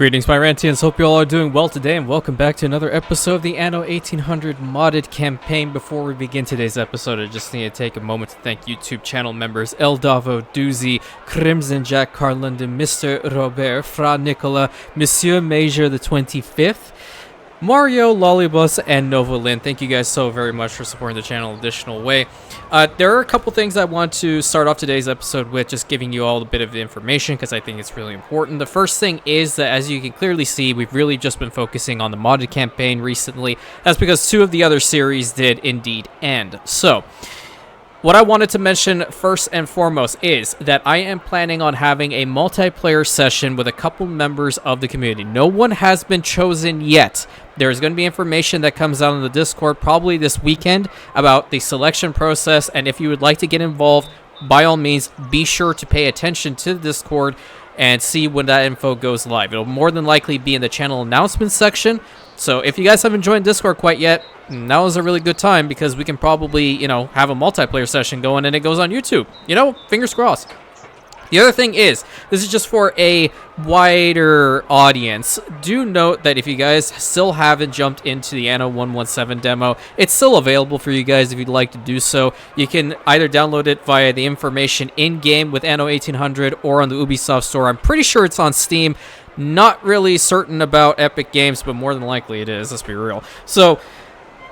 Greetings, my Rantians. Hope you all are doing well today, and welcome back to another episode of the Anno 1800 modded campaign. Before we begin today's episode, I just need to take a moment to thank YouTube channel members Eldavo, Doozy, Crimson Jack, Carlundin, Mr. Robert, Fra Nicola, Monsieur Major the 25th, Mario, Lollibus, and Novolin. Thank you guys so very much for supporting the channel in an additional way. There are a couple things I want to start off today's episode with, just giving you all a bit of information because I think it's really important. The first thing is that, as you can clearly see, we've really just been focusing on the modded campaign recently. That's because two of the other series did indeed end. So, what I wanted to mention first and foremost is that I am planning on having a multiplayer session with a couple members of the community. No one has been chosen yet. There's going to be information that comes out on the Discord probably this weekend about the selection process, and if you would like to get involved, by all means, be sure to pay attention to the Discord and see when that info goes live. It'll more than likely be in the channel announcements section. So if you guys haven't joined Discord quite yet, now is a really good time because we can probably, have a multiplayer session going and it goes on YouTube. Fingers crossed. The other thing is, this is just for a wider audience. Do note that if you guys still haven't jumped into the Anno 117 demo, it's still available for you guys if you'd like to do so. You can either download it via the information in-game with Anno 1800 or on the Ubisoft store. I'm pretty sure it's on Steam. Not really certain about Epic Games, but more than likely it is. Let's be real. So,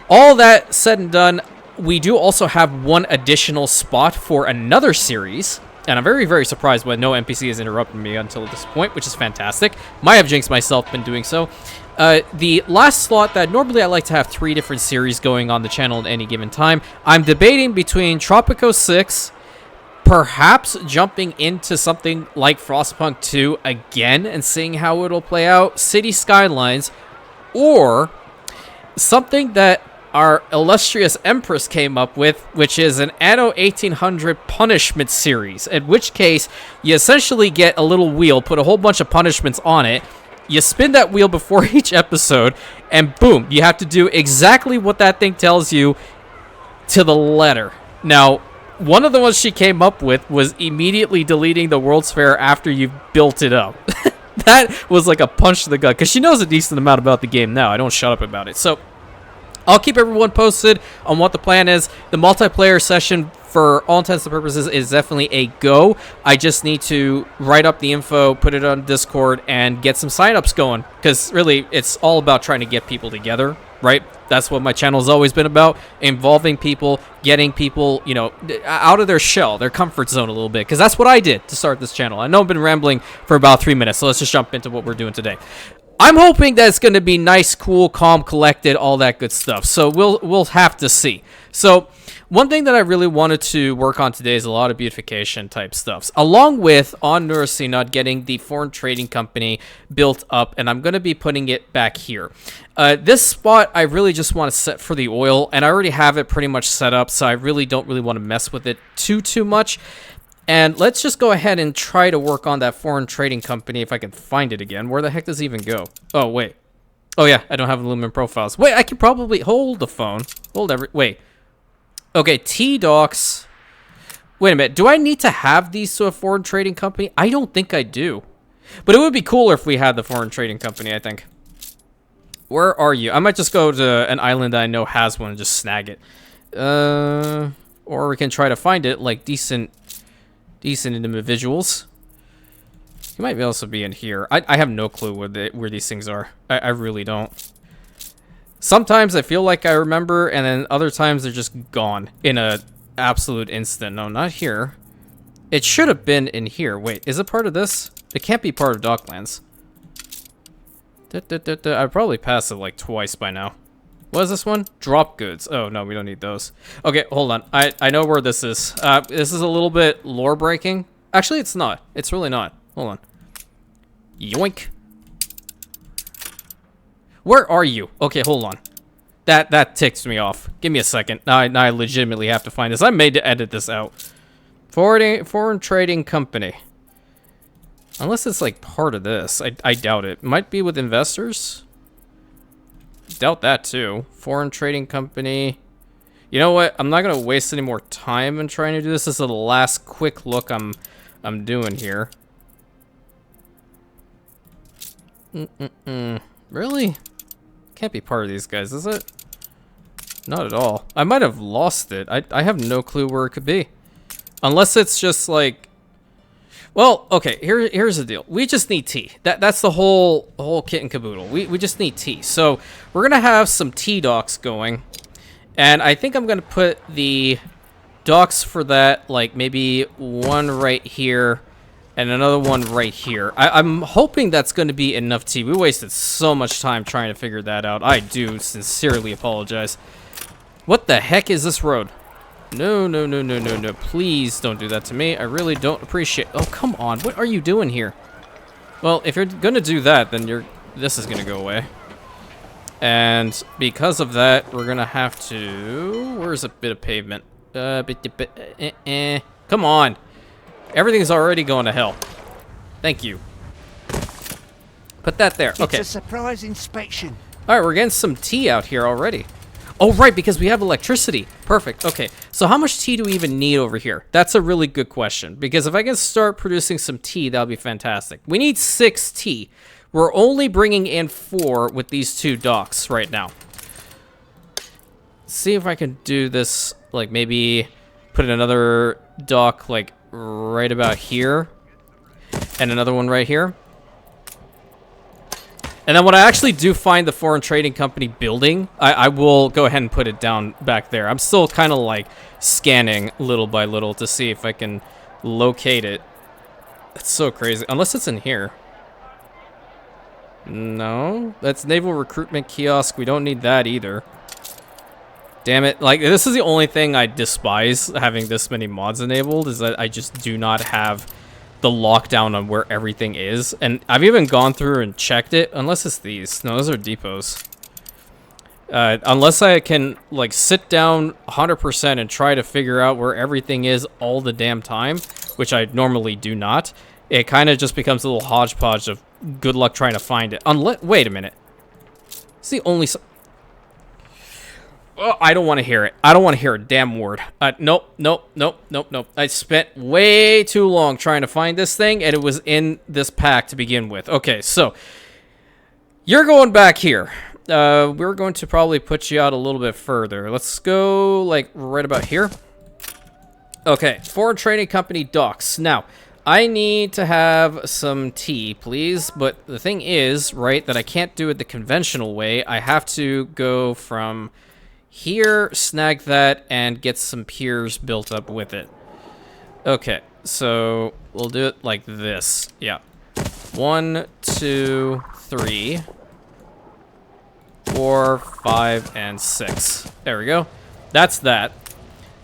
all that said and done, we do also have one additional spot for another series. And I'm very, very surprised when no NPC has interrupted me until this point, which is fantastic. Might have jinxed myself been doing so. The last slot that normally I like to have 3 different series going on the channel at any given time. I'm debating between Tropico 6, perhaps jumping into something like Frostpunk 2 again and seeing how it'll play out, City Skylines, or something that our illustrious Empress came up with, which is an Anno 1800 punishment series, in which case you essentially get a little wheel, put a whole bunch of punishments on it, you spin that wheel before each episode, and boom, you have to do exactly what that thing tells you to the letter. Now, one of the ones she came up with was immediately deleting the World's Fair after you've built it up. That was like a punch to the gut, because she knows a decent amount about the game now. I don't shut up about it. So, I'll keep everyone posted on what the plan is. The multiplayer session, for all intents and purposes, is definitely a go. I just need to write up the info, put it on Discord, and get some signups going. Because really, it's all about trying to get people together, right? That's what my channel's always been about. Involving people, getting people, out of their shell, their comfort zone a little bit. Because that's what I did to start this channel. I know I've been rambling for about 3 minutes, so let's just jump into what we're doing today. I'm hoping that it's going to be nice, cool, calm, collected, all that good stuff. So we'll have to see. So one thing that I really wanted to work on today is a lot of beautification type stuffs, along with on Nurasinod getting the foreign trading company built up, and I'm going to be putting it back here. This spot I really just want to set for the oil, and I already have it pretty much set up, so I really don't want to mess with it too much. And let's just go ahead and try to work on that foreign trading company if I can find it again. Where the heck does it even go? Oh, wait. Oh, yeah, I don't have Lumen profiles. Wait, I could probably hold the phone. Wait. Okay, T-Docks. Wait a minute. Do I need to have these to a foreign trading company? I don't think I do. But it would be cooler if we had the foreign trading company, I think. Where are you? I might just go to an island that I know has one and just snag it. Or we can try to find it, like decent individuals. You might also be in here. I have no clue where these things are. I really don't. Sometimes I feel like I remember, and then other times they're just gone in a absolute instant. No, not here. It should have been in here. Wait, is it part of this? It can't be part of Docklands. I probably passed it like twice by now. What is this one? Drop goods. Oh, no, we don't need those. Okay, hold on. I know where this is. This is a little bit lore breaking. Actually, it's not. It's really not. Hold on. Yoink. Where are you? Okay, hold on. That ticks me off. Give me a second. Now I legitimately have to find this. I made to edit this out. Foreign trading company. Unless it's like part of this. I doubt it. Might be with investors. Doubt that too. Foreign trading company. You know what? I'm not gonna waste any more time in trying to do this. This is the last quick look I'm doing here. Really? Can't be part of these guys, is it? Not at all. I might have lost it. I have no clue where it could be. Unless it's just like... Well, okay, here's the deal. We just need tea. That's the whole kit and caboodle. We just need tea. So we're going to have some tea docks going. And I think I'm going to put the docks for that, like maybe one right here and another one right here. I'm hoping that's going to be enough tea. We wasted so much time trying to figure that out. I do sincerely apologize. What the heck is this road? No, no, no, no, no, no. Please don't do that to me. I really don't appreciate... Oh, come on. What are you doing here? Well, if you're going to do that, then this is going to go away. And because of that, we're going to have to... Where's a bit of pavement? Come on. Everything's already going to hell. Thank you. Put that there. Okay. It's a surprise inspection. All right, we're getting some tea out here already. Oh, right, because we have electricity. Perfect. Okay, so how much tea do we even need over here? That's a really good question, because if I can start producing some tea, that'll be fantastic. We need 6 tea. We're only bringing in 4 with these 2 docks right now. See if I can do this, like maybe put another dock like right about here and another one right here. And then when I actually do find the foreign trading company building, I will go ahead and put it down back there. I'm still kind of like scanning little by little to see if I can locate it. That's so crazy. Unless it's in here. No, that's naval recruitment kiosk. We don't need that either. Damn it. Like, this is the only thing I despise having this many mods enabled, is that I just do not have the lockdown on where everything is. And I've even gone through and checked it, unless it's these. No, those are depots. Unless I can like sit down 100% and try to figure out where everything is all the damn time, which I normally do not, it kind of just becomes a little hodgepodge of good luck trying to find it. Wait a minute. It's the only... Oh, I don't want to hear it. I don't want to hear a damn word. Nope, nope, nope, nope, nope. I spent way too long trying to find this thing, and it was in this pack to begin with. Okay, so you're going back here. We're going to probably put you out a little bit further. Let's go, like, right about here. Okay, foreign trading company docks. Now, I need to have some tea, please. But the thing is, right, that I can't do it the conventional way. I have to go from... here, snag that, and get some piers built up with it. Okay, so we'll do it like this. Yeah. 1, 2, 3, 4, 5, and 6. There we go. That's that.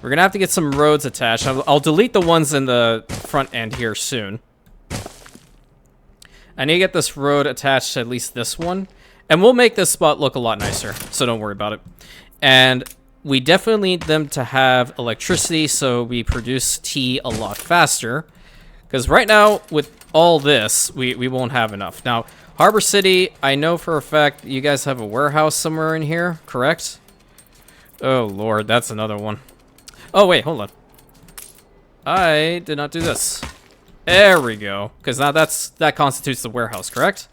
We're gonna have to get some roads attached. I'll delete the ones in the front end here soon. I need to get this road attached to at least this one. And we'll make this spot look a lot nicer, so don't worry about it. And we definitely need them to have electricity so we produce tea a lot faster. Because right now, with all this, we won't have enough. Now, Harbor City, I know for a fact you guys have a warehouse somewhere in here, correct? Oh, Lord, that's another one. Oh, wait, hold on. I did not do this. There we go. Because now that constitutes the warehouse, correct?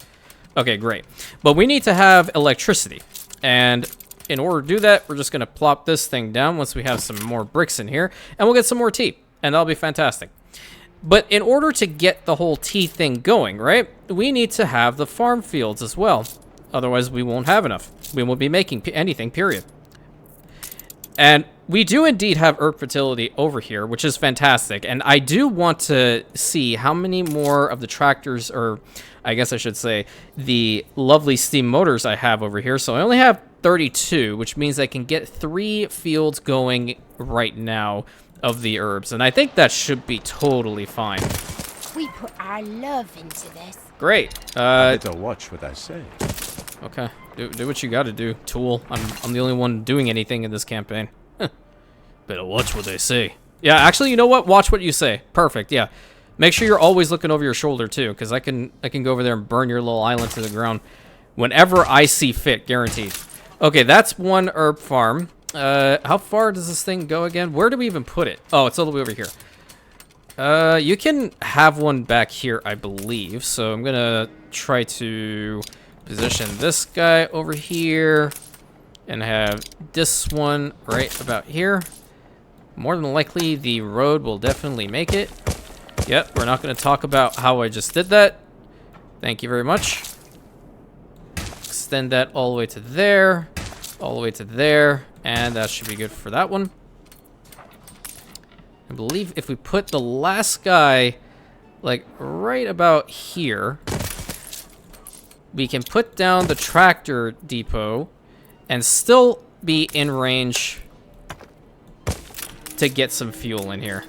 Okay, great. But we need to have electricity. And... in order to do that, we're just going to plop this thing down once we have some more bricks in here, and we'll get some more tea, and that'll be fantastic. But in order to get the whole tea thing going, right, we need to have the farm fields as well. Otherwise, we won't have enough. We won't be making anything, period. And we do indeed have herb fertility over here, which is fantastic. And I do want to see how many more of the tractors, or I guess I should say, the lovely steam motors I have over here. So I only have 32, which means I can get 3 fields going right now of the herbs. And I think that should be totally fine. We put our love into this. Great. I better watch what I say. Okay. Do what you gotta do, tool. I'm the only one doing anything in this campaign. Better watch what they say. Yeah, actually, you know what? Watch what you say. Perfect, yeah. Make sure you're always looking over your shoulder, too, because I can go over there and burn your little island to the ground whenever I see fit, guaranteed. Okay, that's one herb farm. How far does this thing go again? Where do we even put it? Oh, it's all the way over here. You can have one back here, I believe. So I'm gonna try to position this guy over here and have this one right about here. More than likely, the road will definitely make it. Yep, we're not gonna talk about how I just did that. Thank you very much. Extend that all the way to there, all the way to there, and that should be good for that one. I believe if we put the last guy, like, right about here, we can put down the tractor depot and still be in range to get some fuel in here.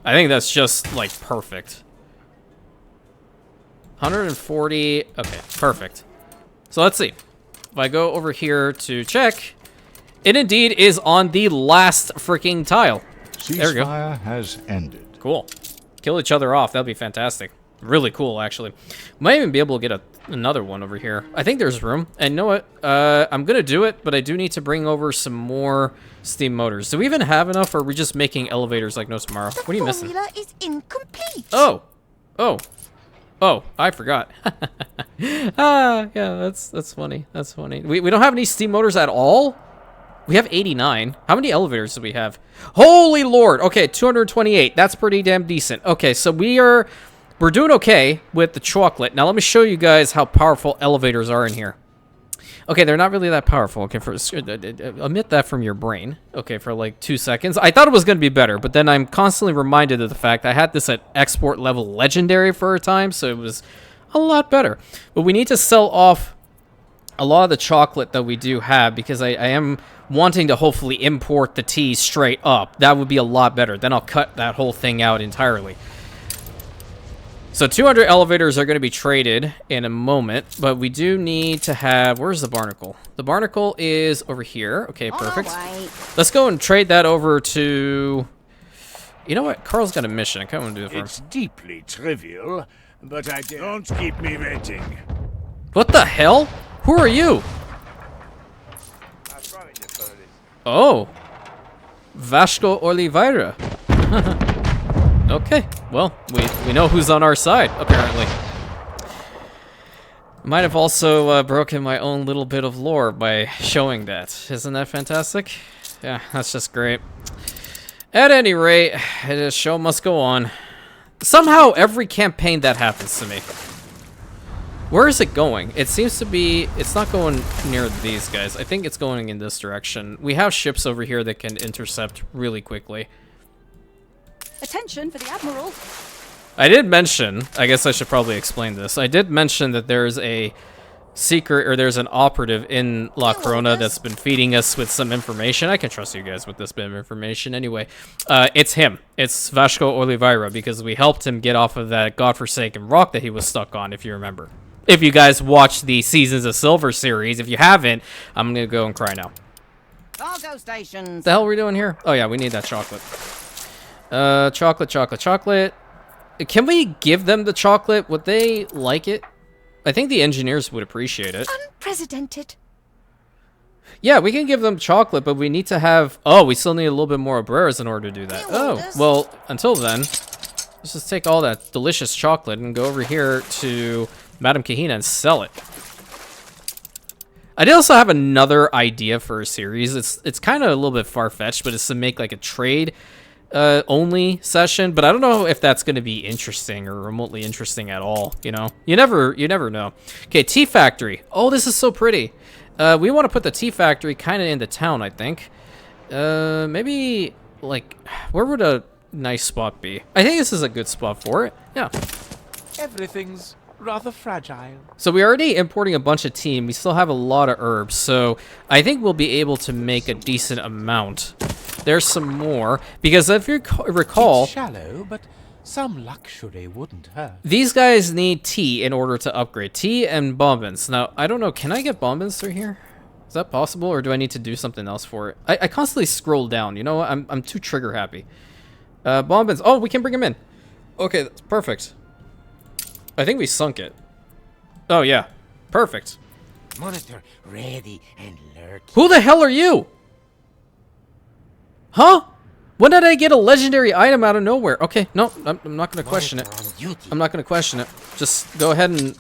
I think that's just, like, perfect. 140, okay, perfect. So let's see. If I go over here to check, it indeed is on the last freaking tile. There we go. Ceasefire has ended. Cool. Kill each other off. That'd be fantastic. Really cool, actually. Might even be able to get another one over here. I think there's room. And you know what? I'm going to do it, but I do need to bring over some more steam motors. Do we even have enough, or are we just making elevators like no tomorrow? What are you missing? The formula is incomplete. Oh. Oh. Oh, I forgot. Ah, yeah, that's funny. That's funny. We don't have any steam motors at all? We have 89. How many elevators do we have? Holy Lord. Okay, 228. That's pretty damn decent. Okay, so we're doing okay with the chocolate. Now let me show you guys how powerful elevators are in here. Okay, they're not really that powerful. Okay, omit that from your brain. Okay, for like 2 seconds. I thought it was going to be better, but then I'm constantly reminded of the fact I had this at export level legendary for a time, so it was a lot better. But we need to sell off a lot of the chocolate that we do have, because I am wanting to hopefully import the tea straight up. That would be a lot better. Then I'll cut that whole thing out entirely. So 200 elevators are going to be traded in a moment, but we do need to have... Where's the barnacle? The barnacle is over here. Okay, perfect. Let's go and trade that over to... You know what? Carl's got a mission. I kind of want to do it for him. It's deeply trivial, but I don't keep me waiting. What the hell? Who are you? Oh. Vasco Oliveira. Okay, well, we know who's on our side, apparently. Might have also broken my own little bit of lore by showing that. Isn't that fantastic? Yeah, that's just great. At any rate, the show must go on. Somehow, every campaign that happens to me. Where is it going? It seems to be... It's not going near these guys. I think it's going in this direction. We have ships over here that can intercept really quickly. Attention for the Admiral. I did mention, I guess I should probably explain this. I did mention that there's a secret, or there's an operative in La Corona that's been feeding us with some information. I can trust you guys with this bit of information. Anyway, it's him. It's Vasco Oliveira, because we helped him get off of that godforsaken rock that he was stuck on, if you remember. If you guys watched the Seasons of Silver series, if you haven't, I'm going to go and cry now. Cargo stations. The hell are we doing here? Oh yeah, we need that chocolate. Chocolate. Can we give them the chocolate? Would they like it? I think the engineers would appreciate it. Unprecedented. Yeah, we can give them chocolate, but we need to have... Oh, we still need a little bit more Abreras in order to do that. Oh, well, until then, let's just take all that delicious chocolate and go over here to Madame Kahina and sell it. I did also have another idea for a series. It's kind of a little bit far-fetched, but it's to make like a trade only session, but I don't know if that's going to be interesting or remotely interesting at all, you know? You never know. Okay, tea factory. Oh, this is so pretty. We want to put the tea factory kind of into town, I think. Maybe, like, where would a nice spot be? I think this is a good spot for it. Yeah. Everything's rather fragile. So we're already importing a bunch of tea, and we still have a lot of herbs, so I think we'll be able to make a decent amount. There's some more, because if you recall... It's shallow, but some luxury wouldn't hurt. These guys need tea in order to upgrade. Tea and bombins. Now, I don't know, can I get bombins through here? Is that possible, or do I need to do something else for it? I constantly scroll down, you know what? I'm too trigger happy. Bombins. Oh, we can bring them in. Okay, that's perfect. I think we sunk it. Oh, yeah. Perfect. Monitor ready and lurking. Who the hell are you? Huh? When did I get a legendary item out of nowhere? Okay, no, I'm not gonna question it. I'm not gonna question it. Just go ahead and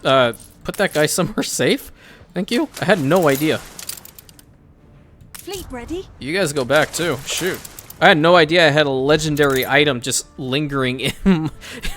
put that guy somewhere safe. Thank you. I had no idea. Fleet ready? You guys go back too. Shoot. I had no idea I had a legendary item just lingering in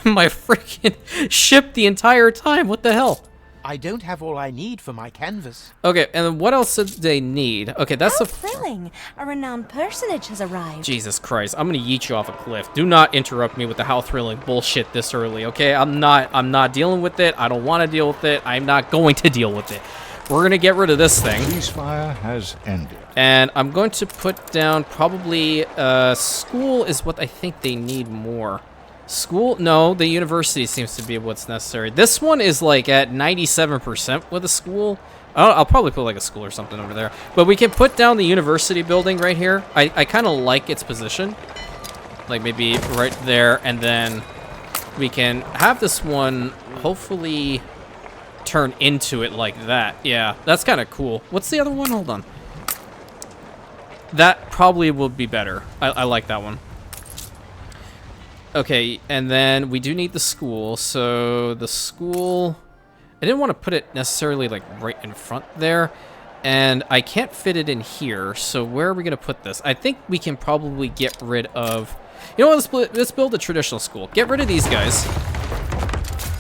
my freaking ship the entire time. What the hell? I don't have all I need for my canvas. Okay, and then what else did they need? Okay, that's How the... thrilling! A renowned personage has arrived. Jesus Christ, I'm gonna yeet you off a cliff. Do not interrupt me with the how thrilling bullshit this early, okay? I'm not dealing with it. I don't want to deal with it. I'm not going to deal with it. We're gonna get rid of this thing. Ceasefire has ended. And I'm going to put down probably school is what I think they need more. School? No, the university seems to be what's necessary. This one is like at 97% with a school. I'll probably put like a school or something over there. But we can put down the university building right here. I kind of like its position. Like maybe right there. And then we can have this one hopefully turn into it like that. Yeah, that's kind of cool. What's the other one? Hold on. That probably will be better. I like that one. Okay, and then we do need the school. So the school, I didn't want to put it necessarily like right in front there, and I can't fit it in here. So where are we gonna put this? I think we can probably get rid of, you know what, let's build a traditional school. Get rid of these guys.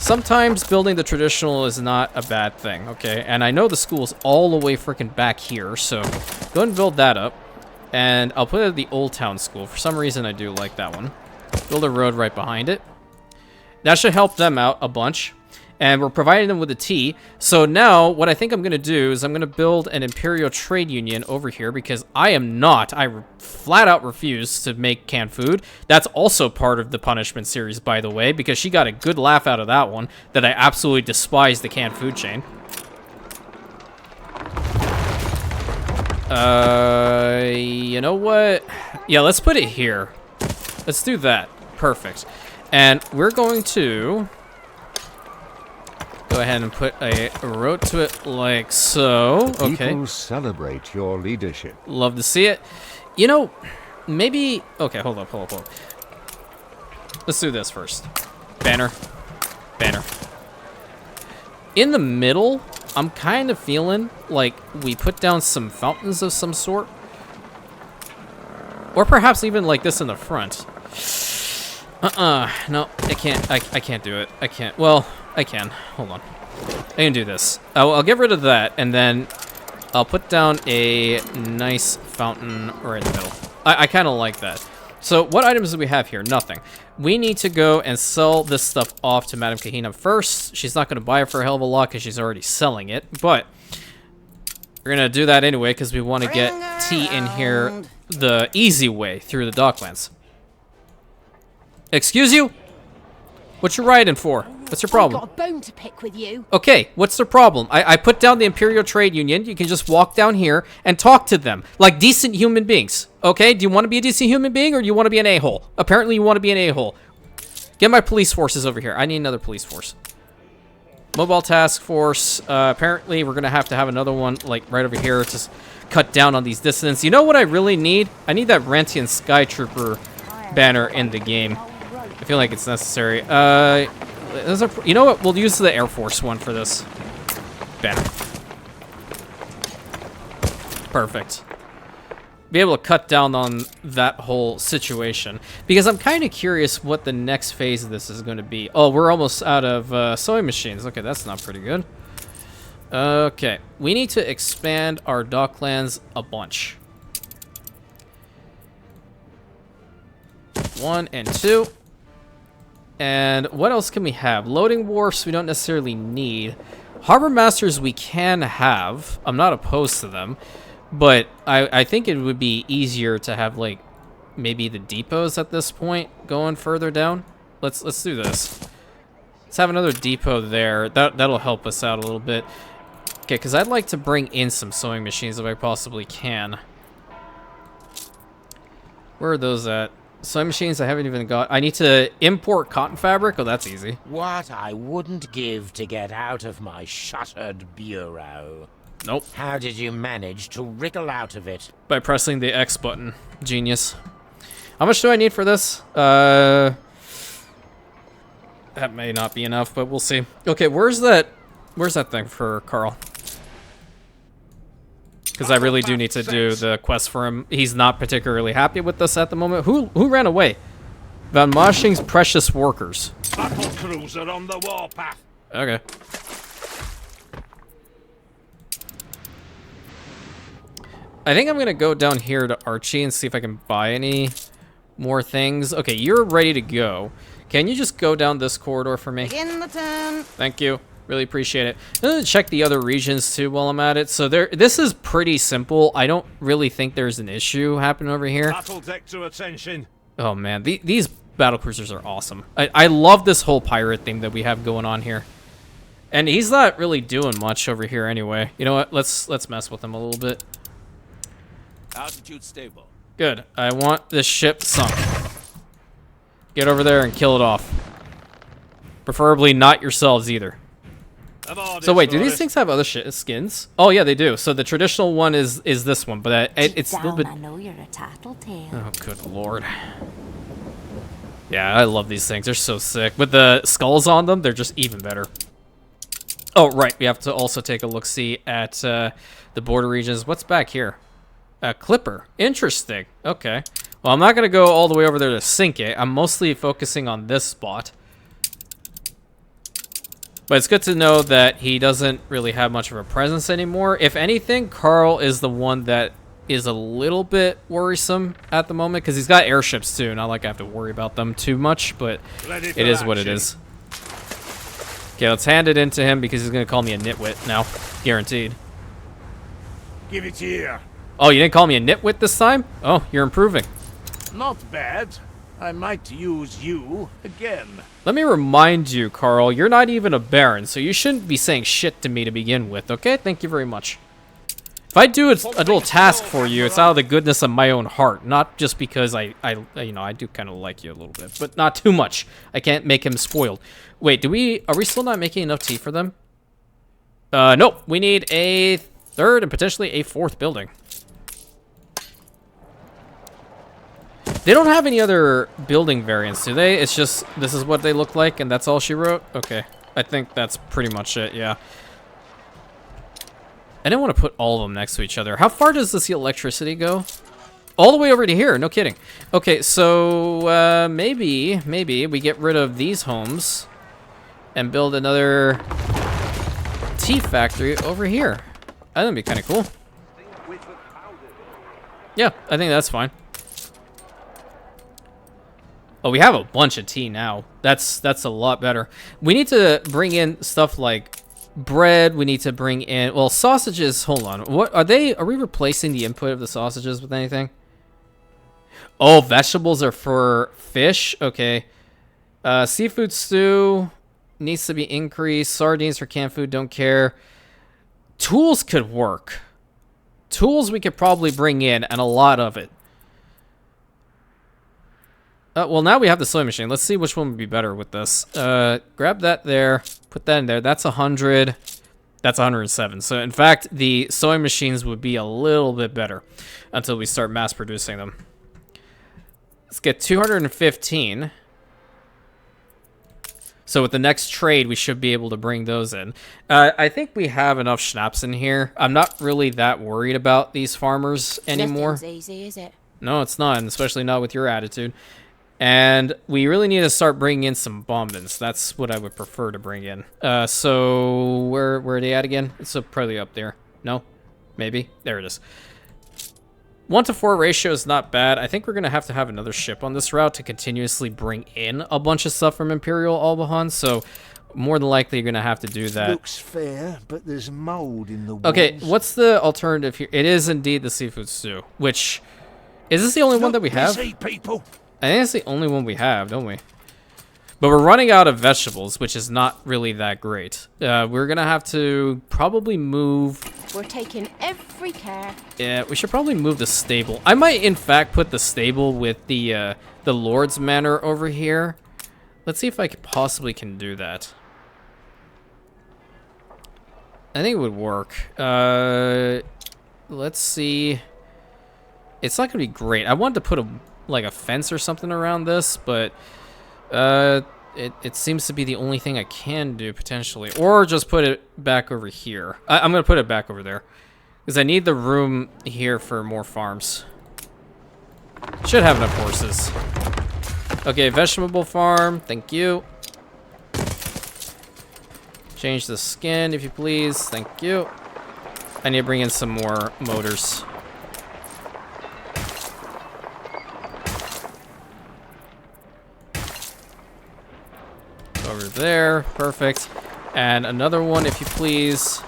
Sometimes building the traditional is not a bad thing, okay? And I know the school's all the way freaking back here, so go ahead and build that up. And I'll put it at the Old Town School. For some reason, I do like that one. Build a road right behind it. That should help them out a bunch. And we're providing them with a tea. So now, what I think I'm going to do is I'm going to build an Imperial Trade Union over here because I flat out refuse to make canned food. That's also part of the punishment series, by the way, because she got a good laugh out of that one, that I absolutely despise the canned food chain. You know what? Yeah, let's put it here. Let's do that. Perfect. And we're going to go ahead and put a road to it like so. Okay. People celebrate your leadership. Love to see it. You know, maybe... Okay, hold up. Let's do this first. Banner. Banner. In the middle, I'm kind of feeling like we put down some fountains of some sort. Or perhaps even like this in the front. No, I can't. I can't do it. I can't. Well, I can. Hold on. I can do this. I'll get rid of that, and then I'll put down a nice fountain right in the middle. I kind of like that. So what items do we have here? Nothing. We need to go and sell this stuff off to Madame Kahina first. She's not going to buy it for a hell of a lot because she's already selling it, but we're going to do that anyway because we want to get tea in here the easy way through the Docklands. Excuse you? What you riding for? What's your problem? I've got a bone to pick with you. Okay, what's the problem? I put down the Imperial Trade Union. You can just walk down here and talk to them like decent human beings. Okay, do you want to be a decent human being or do you want to be an a-hole? Apparently you want to be an a-hole. Get my police forces over here. I need another police force. Mobile task force. Apparently we're going to have another one like right over here to cut down on these dissidents. You know what I really need? I need that RANTIAN Sky Trooper banner in the game. I feel like it's necessary. You know what? We'll use the Air Force one for this banner. Perfect. Be able to cut down on that whole situation. Because I'm kind of curious what the next phase of this is going to be. Oh, we're almost out of sewing machines. Okay, that's not pretty good. Okay. We need to expand our Docklands a bunch. 1 and 2. And what else can we have? Loading wharfs we don't necessarily need. Harbor masters we can have. I'm not opposed to them. But I think it would be easier to have like maybe the depots at this point going further down. Let's do this. Let's have another depot there. That'll help us out a little bit. Okay, because I'd like to bring in some sewing machines if I possibly can. Where are those at? Sewing machines I haven't even got. I need to import cotton fabric. Oh, that's easy. What I wouldn't give to get out of my shuttered bureau. Nope. How did you manage to wriggle out of it? By pressing the X button. Genius. How much do I need for this? That may not be enough, but we'll see. Okay, where's that thing for Carl? Because I really do need to do the quest for him. He's not particularly happy with us at the moment. Who ran away? Van Mosching's precious workers. Battle cruiser on the warpath. Okay. I think I'm gonna go down here to Archie and see if I can buy any more things. Okay, you're ready to go. Can you just go down this corridor for me? Begin the turn. Thank you. Really appreciate it. I'm gonna check the other regions too while I'm at it. So this is pretty simple. I don't really think there's an issue happening over here. Battle deck to attention. Oh man, these battle cruisers are awesome. I love this whole pirate theme that we have going on here. And he's not really doing much over here anyway. You know what? Let's mess with him a little bit. Altitude stable. Good. I want this ship sunk. Get over there and kill it off. Preferably not yourselves either. So wait, do these things have other skins? Oh yeah, they do. So the traditional one is this one, but it's a little bit. I know you're a tattletale. Oh good lord. Yeah, I love these things. They're so sick. With the skulls on them, they're just even better. Oh right, we have to also take a look-see at the border regions. What's back here? A clipper. Interesting. Okay. Well, I'm not gonna go all the way over there to sink it. I'm mostly focusing on this spot. But it's good to know that he doesn't really have much of a presence anymore. If anything, Carl is the one that is a little bit worrisome at the moment because he's got airships too. Not like I have to worry about them too much, but it is what it is. Okay, let's hand it in to him because he's going to call me a nitwit now. Guaranteed. Give it here. Oh, you didn't call me a nitwit this time? Oh, you're improving. Not bad. I might use you again. Let me remind you, Carl, you're not even a baron, so you shouldn't be saying shit to me to begin with, okay? Thank you very much. If I do a little task for you, it's out of the goodness of my own heart, not just because I do kind of like you a little bit, but not too much. I can't make him spoiled. Wait, are we still not making enough tea for them? Nope. We need a third and potentially a fourth building. They don't have any other building variants, do they? It's just, this is what they look like, and that's all she wrote? Okay. I think that's pretty much it, yeah. I didn't want to put all of them next to each other. How far does this electricity go? All the way over to here, no kidding. Okay, so, maybe we get rid of these homes and build another tea factory over here. That'd be kind of cool. Yeah, I think that's fine. Oh, we have a bunch of tea now. That's a lot better. We need to bring in stuff like bread. We need to bring in, well, sausages. Hold on. What are they? Are we replacing the input of the sausages with anything? Oh, vegetables are for fish. Okay. Seafood stew needs to be increased. Sardines for canned food. Don't care. Tools could work. Tools we could probably bring in, and a lot of it. Well, now we have the sewing machine. Let's see which one would be better with this. Grab that there. Put that in there. That's 100. That's 107. So, in fact, the sewing machines would be a little bit better until we start mass producing them. Let's get 215. So, with the next trade, we should be able to bring those in. I think we have enough schnapps in here. I'm not really that worried about these farmers anymore. Nothing's easy, is it? No, it's not, and especially not with your attitude. And we really need to start bringing in some bombins. That's what I would prefer to bring in. So where are they at again? It's probably up there. No? Maybe? There it is. 1-to-4 ratio is not bad. I think we're going to have another ship on this route to continuously bring in a bunch of stuff from Imperial Albahan. So more than likely you're going to have to do that. Looks fair, but there's mold in the walls. Okay, what's the alternative here? It is indeed the seafood stew, which... Is this the only one that we have? People. I think it's the only one we have, don't we? But we're running out of vegetables, which is not really that great. We're going to have to probably move... We're taking every care. Yeah, we should probably move the stable. I might, in fact, put the stable with the Lord's Manor over here. Let's see if I possibly can do that. I think it would work. Let's see. It's not going to be great. I wanted to put like a fence or something around this, but it seems to be the only thing I can do potentially, or just put it back over here. I'm gonna put it back over there because I need the room here for more farms. Should have enough horses. Okay, vegetable farm, thank you. Change the skin if you please, thank you. I need to bring in some more motors. Over there, perfect. And another one if you please.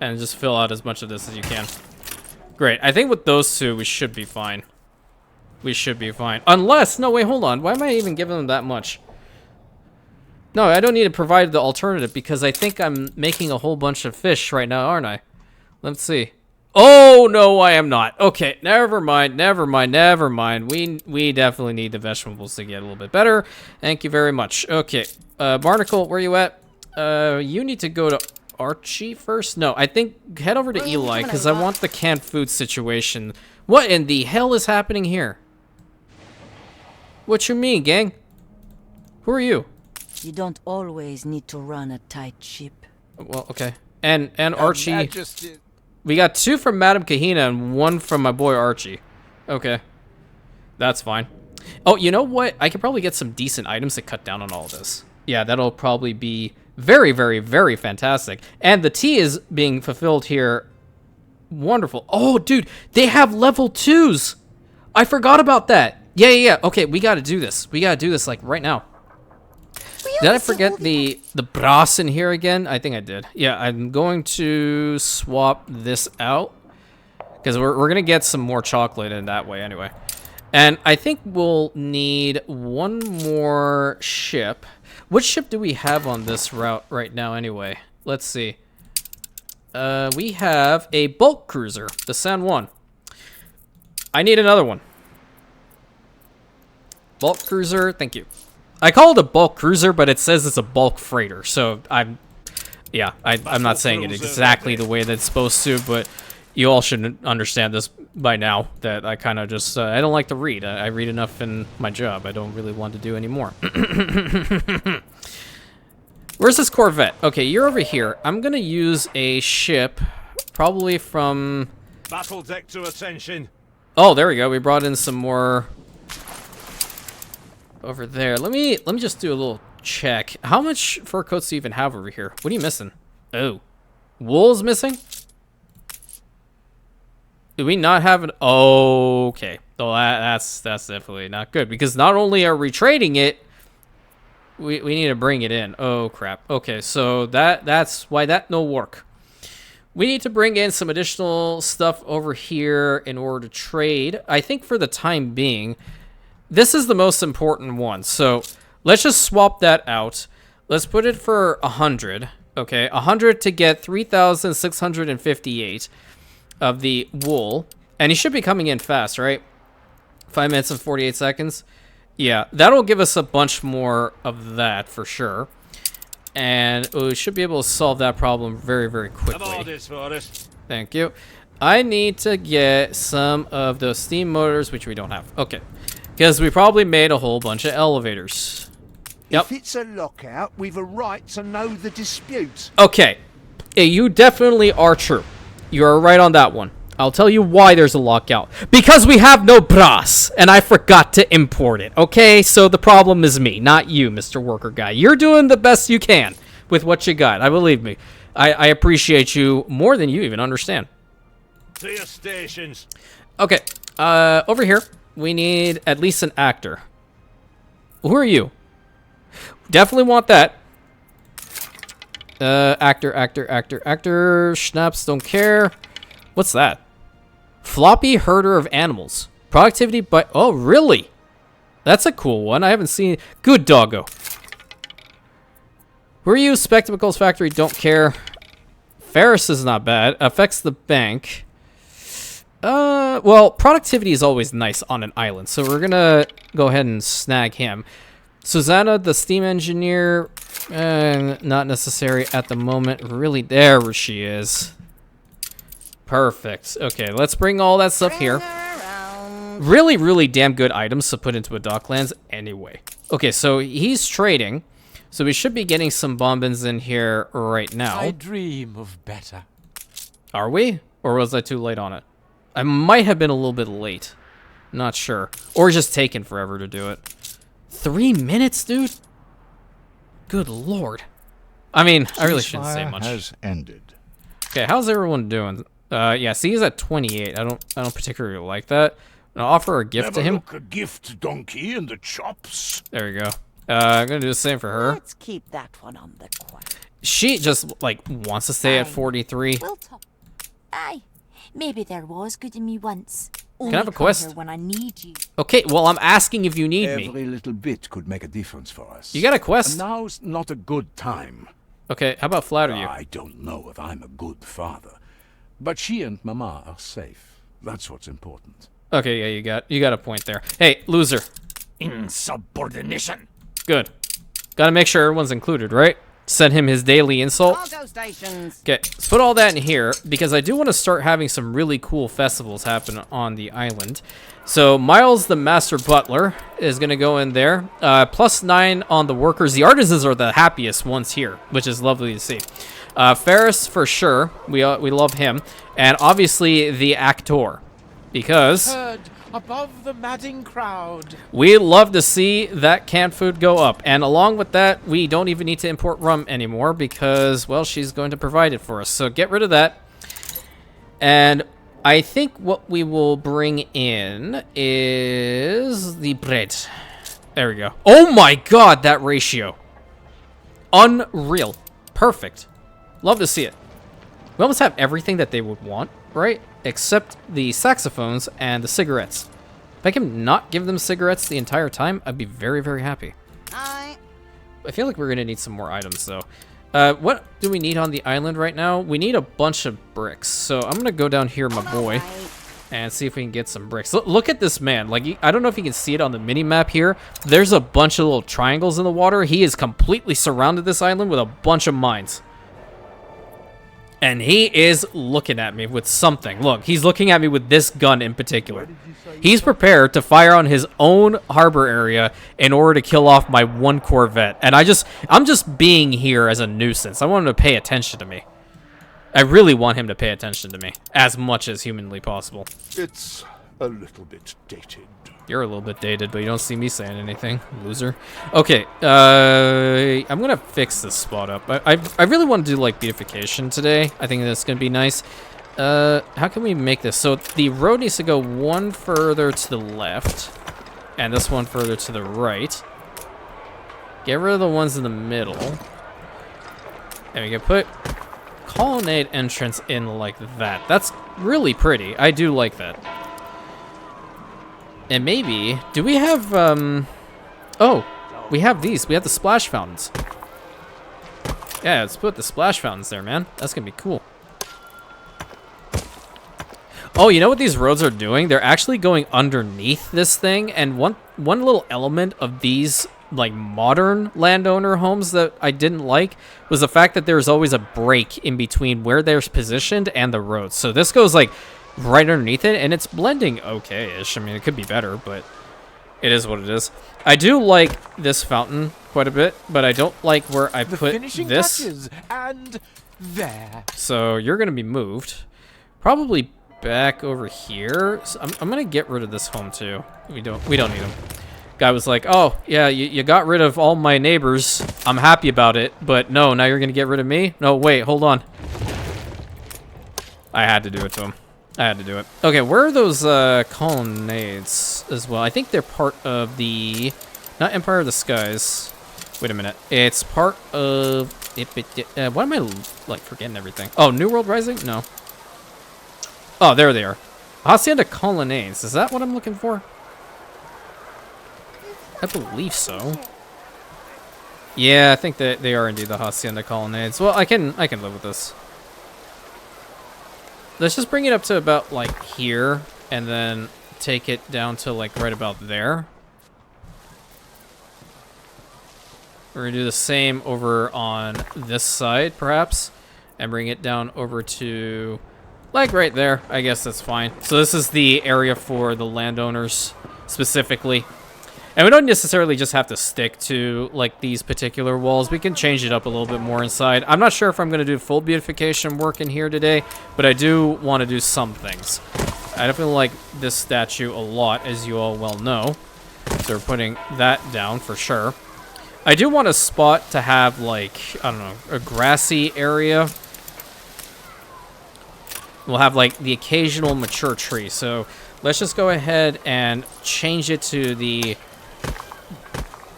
And just fill out as much of this as you can. Great, I think with those two we should be fine. We should be fine. Unless, no wait, hold on. Why am I even giving them that much? No, I don't need to provide the alternative because I think I'm making a whole bunch of fish right now, aren't I? Let's see. Oh, no, I am not. Okay, never mind, never mind, never mind. We definitely need the vegetables to get a little bit better. Thank you very much. Okay, Barnacle, where you at? You need to go to Archie first? No, I think head over to Eli because I want the canned food situation. What in the hell is happening here? What you mean, gang? Who are you? You don't always need to run a tight ship. Well, okay. And Archie. We got 2 from Madame Kahina and 1 from my boy Archie. Okay. That's fine. Oh, you know what? I could probably get some decent items to cut down on all of this. Yeah, that'll probably be very, very, very fantastic. And the tea is being fulfilled here. Wonderful. Oh, dude, they have level 2s. I forgot about that. Yeah. Okay, we got to do this. We got to do this, like, right now. Did I forget the brass in here again? I think I did. Yeah, I'm going to swap this out because we're going to get some more chocolate in that way anyway. And I think we'll need one more ship. Which ship do we have on this route right now anyway? Let's see. We have a bulk cruiser, the San Juan. I need another one. Bulk cruiser, thank you. I call it a bulk cruiser, but it says it's a bulk freighter. So I'm not saying it exactly the way that it's supposed to, but you all should understand this by now. That I kind of just I don't like to read. I read enough in my job. I don't really want to do any more. Where's this Corvette? Okay, you're over here. I'm gonna use a ship, probably from Battle deck to attention. Oh, there we go. We brought in some more over there. Let me just do a little check. How much fur coats do you even have over here? What are you missing? Oh, wool's missing? Do we not have an? Oh, okay. Oh, that's definitely not good because not only are we trading it, we need to bring it in. Oh crap. Okay, so that's why that no work. We need to bring in some additional stuff over here in order to trade. I think for the time being, this is the most important one. So let's just swap that out. Let's put it for 100. Okay, 100 to get 3,658 of the wool. And he should be coming in fast, right? 5 minutes and 48 seconds. Yeah, that'll give us a bunch more of that for sure. And we should be able to solve that problem very, very quickly. Thank you. I need to get some of those steam motors, which we don't have. Okay. Because we probably made a whole bunch of elevators. Yep. If it's a lockout, we've a right to know the dispute. Okay. You definitely are true. You're right on that one. I'll tell you why there's a lockout. Because we have no brass, and I forgot to import it. Okay, so the problem is me, not you, Mr. Worker Guy. You're doing the best you can with what you got. I believe me. I appreciate you more than you even understand. To your stations. Okay, over here, we need at least an actor. Who are you? Definitely want that. Actor. Schnapps, don't care. What's that? Floppy herder of animals. Productivity by... Oh, really? That's a cool one. I haven't seen... Good doggo. Who are you? Spectacles Factory, don't care. Ferris is not bad. Affects the bank. Well, productivity is always nice on an island, so we're gonna go ahead and snag him. Susanna, the steam engineer, not necessary at the moment. Really, there she is. Perfect. Okay, let's bring all that stuff here. Around. Really, really damn good items to put into a Docklands anyway. Okay, so he's trading. So we should be getting some bombins in here right now. I dream of better. Are we? Or was I too late on it? I might have been a little bit late. Not sure. Or just taken forever to do it. 3 minutes, dude? Good lord. I mean, I really shouldn't say Ceasefire much. has ended. Okay, how's everyone doing? Yeah, see, he's at 28. I don't particularly like that. I'll offer a gift Never to him. look a gift donkey in the chops. There you go. I'm gonna do the same for her. Let's keep that one on the quiet. She just, like, wants to stay at 43. We'll talk. Aye. Maybe there was good in me once. Can I have a quest? When I need you. Okay, well, I'm asking if you need me. Every little bit could make a difference for us. You got a quest? Now's not a good time. Okay, how about flatter you? I don't know if I'm a good father, but she and Mama are safe. That's what's important. Okay, yeah, you got a point there. Hey, loser. Insubordination. Good. Gotta make sure everyone's included, right? Send him his daily insult. Cargo stations. Okay, let's put all that in here because I do want to start having some really cool festivals happen on the island. So Miles, the master butler, is going to go in there. +9 on the workers. The artisans are the happiest ones here, which is lovely to see. Ferris, for sure. We love him. And obviously the actor, because Heard above the madding crowd. we love to see that canned food go up. And along with that, we don't even need to import rum anymore because, well, she's going to provide it for us. So get rid of that. And I think what we will bring in is the bread. There we go. Oh my god, that ratio. Unreal. Perfect. Love to see it. We almost have everything that they would want, right? Except the saxophones and the cigarettes. If I can not give them cigarettes the entire time, I'd be very, very happy. Aye. I feel like we're going to need some more items, though. What do we need on the island right now? We need a bunch of bricks. So I'm going to go down here, my boy, and see if we can get some bricks. Look at this man. Like, I don't know if you can see it on the mini-map here. There's a bunch of little triangles in the water. He has completely surrounded this island with a bunch of mines. And he is looking at me with something. Look, he's looking at me with this gun in particular. He's prepared to fire on his own harbor area in order to kill off my one Corvette. And I'm just being here as a nuisance. I want him to pay attention to me. I really want him to pay attention to me as much as humanly possible. It's a little bit dated. You're a little bit dated, but you don't see me saying anything, loser. Okay, I'm gonna fix this spot up. I really want to do like beautification today. I think that's gonna be nice. How can we make this? So the road needs to go one further to the left, and this one further to the right. Get rid of the ones in the middle. And we can put colonnade entrance in like that. That's really pretty. I do like that. And maybe, do we have, oh, we have these. We have the splash fountains. Yeah, let's put the splash fountains there, man. That's gonna be cool. Oh, you know what these roads are doing? They're actually going underneath this thing, and one little element of these, like, modern landowner homes that I didn't like was the fact that there's always a break in between where they're positioned and the road. So this goes, like, right underneath it, and it's blending okay-ish. I mean, it could be better, but it is what it is. I do like this fountain quite a bit, but I don't like where I The put finishing this. touches, and there. So you're going to be moved. Probably back over here. So I'm going to get rid of this home, too. We don't need him. Guy was like, oh, yeah, you got rid of all my neighbors. I'm happy about it, but no, now you're going to get rid of me? No, wait, hold on. I had to do it to him. I had to do it. Okay, where are those colonnades as well? I think they're part of the... Not Empire of the Skies. Wait a minute. It's part of... why am I, like, forgetting everything? Oh, New World Rising? No. Oh, there they are. Hacienda Colonnades. Is that what I'm looking for? I believe so. Yeah, I think that they are indeed the Hacienda Colonnades. Well, I can live with this. Let's just bring it up to about, like, here, and then take it down to, like, right about there. We're going to do the same over on this side, perhaps, and bring it down over to Like right there, I guess that's fine. So this is the area for the landowners specifically. And we don't necessarily just have to stick to like these particular walls. We can change it up a little bit more inside. I'm not sure if I'm going to do full beautification work in here today, but I do want to do some things. I definitely like this statue a lot, as you all well know. So we're putting that down for sure. I do want a spot to have like, I don't know, a grassy area. We'll have like the occasional mature tree. So let's just go ahead and change it to the